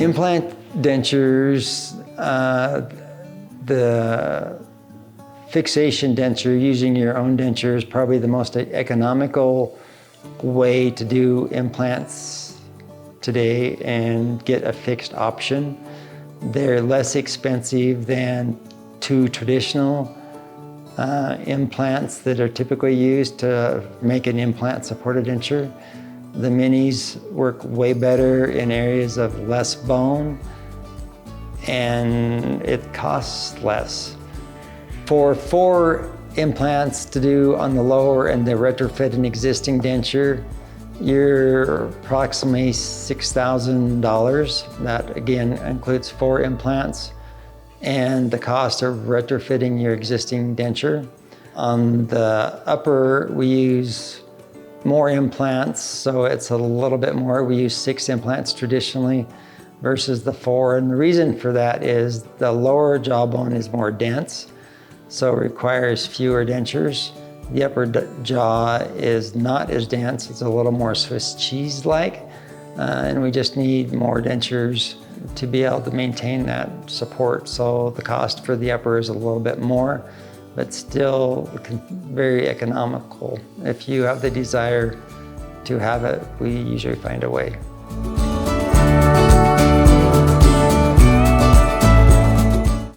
Implant dentures, the fixation denture, using your own denture, is probably the most economical way to do implants today and get a fixed option. They're less expensive than two traditional implants that are typically used to make an implant-supported denture. The minis work way better in areas of less bone, and it costs less. For 4 implants to do on the lower and the retrofit an existing denture, you're approximately $6,000. That again includes 4 implants and the cost of retrofitting your existing denture. On the upper, we use more implants, so it's a little bit more. We use 6 implants traditionally versus the 4, and the reason for that is the lower jawbone is more dense, so it requires fewer dentures. The upper jaw is not as dense, it's a little more Swiss cheese-like, and we just need more dentures to be able to maintain that support. So the cost for the upper is a little bit more, but still very economical. If you have the desire to have it, we usually find a way.